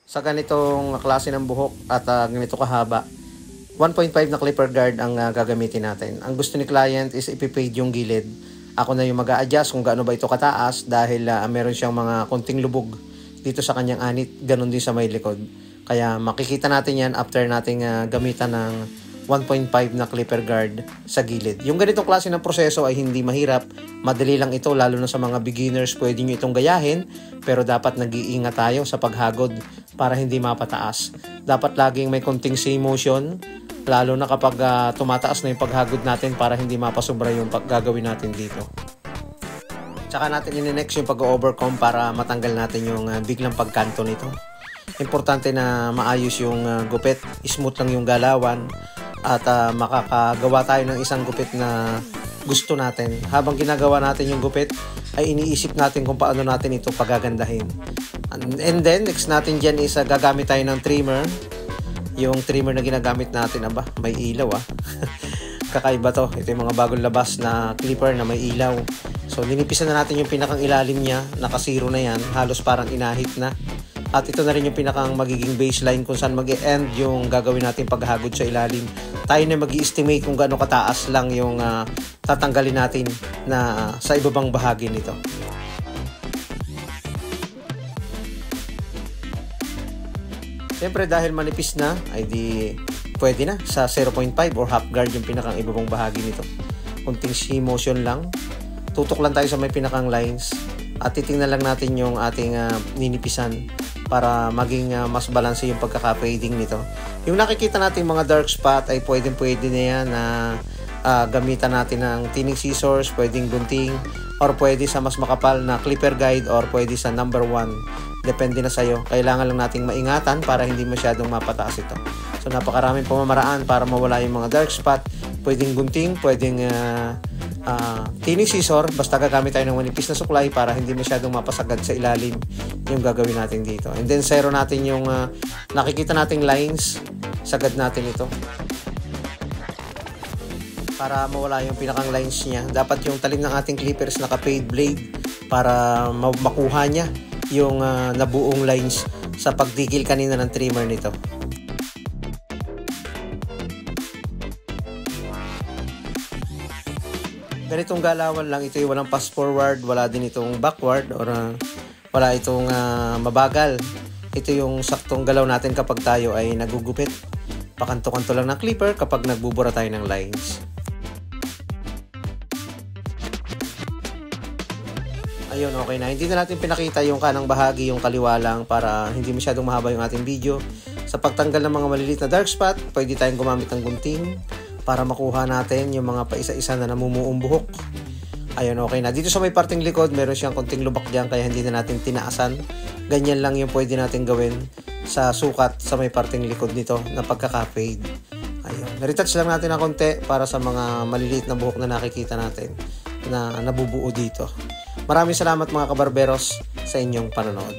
Sa ganitong klase ng buhok at ganito kahaba, 1.5 na clipper guard ang gagamitin natin. Ang gusto ni client is ipipade yung gilid. Ako na yung mag-a-adjust kung gaano ba ito kataas dahil meron siyang mga konting lubog dito sa kanyang anit, ganun din sa may likod. Kaya makikita natin yan after nating gamitan ng 1.5 na clipper guard sa gilid. Yung ganitong klase ng proseso ay hindi mahirap. Madali lang ito, lalo na sa mga beginners. Pwede nyo itong gayahin, pero dapat nag-iingat tayo sa paghagod para hindi mapataas. Dapat laging may konting sea motion, lalo na kapag tumataas na yung paghagod natin para hindi mapasobra yung gagawin natin dito. Tsaka natin in-next yung pag-overcomb para matanggal natin yung biglang pagkanto nito. Importante na maayos yung gupit, smooth lang yung galawan, at makakagawa tayo ng isang gupit na gusto natin. Habang ginagawa natin yung gupit, ay iniisip natin kung paano natin ito pagagandahin. And then, next natin dyan is gagamit tayo ng trimmer. Yung trimmer na ginagamit natin, may ilaw kakaiba to. Ito yung mga bagong labas na clipper na may ilaw. So, linipisan na natin yung pinakang ilalim niya. Nakasiro na yan. Halos parang inahit na. At ito na rin yung pinakang magiging baseline kung saan mag-e-end yung gagawin natin paghagod sa ilalim. Tayo na mag-i-estimate kung gaano kataas lang yung tatanggalin natin na sa ibabang bahagi nito. Siyempre dahil manipis na, ay di pwede na sa 0.5 or half guard yung pinakang ibabang bahagi nito. Kunting sea motion lang. Tutok lang tayo sa may pinakang lines at titingnan lang natin yung ating ninipisan para maging mas balanse yung pagkaka-fading nito. Yung nakikita natin mga dark spot ay pwede na yan na gamitan natin ng thinning scissors, pwedeng gunting, or pwede sa mas makapal na clipper guide, or pwede sa number 1. Depende na sa'yo. Kailangan lang nating maingatan para hindi masyadong mapataas ito. So napakaraming pamamaraan para mawala yung mga dark spot. Pwedeng gunting, pwedeng thinning scissor, basta gagamit tayo ng manipis na suklay para hindi masyadong mapasagad sa ilalim yung gagawin natin dito. And then zero natin yung nakikita nating lines, sagad natin ito para mawala yung pinakang lines niya. Dapat yung talim ng ating clippers naka-fade blade para makuha niya yung nabuong lines sa pagdigil kanina ng trimmer nito. Ganitong galawan lang ito, walang pass forward, wala din itong backward, or wala itong mabagal. Ito yung saktong galaw natin kapag tayo ay nagugupit. Pakanto-kanto lang ng clipper kapag nagbubura tayo ng lines. Ayun, okay na. Hindi na natin pinakita yung kanang bahagi, yung kaliwa lang para hindi masyadong mahaba yung ating video. Sa pagtanggal ng mga maliliit na dark spot, pwede tayong gumamit ng gunting para makuha natin yung mga paisa-isa na namumuong buhok. Ayun, okay na. Dito sa may parting likod, meron siyang konting lubak dyan, kaya hindi na natin tinaasan. Ganyan lang yung pwede natin gawin sa sukat sa may parting likod nito na pagkaka-fade. Ayun. Naretouch lang natin ng konti para sa mga maliliit na buhok na nakikita natin na nabubuo dito. Maraming salamat mga kabarberos sa inyong panonood.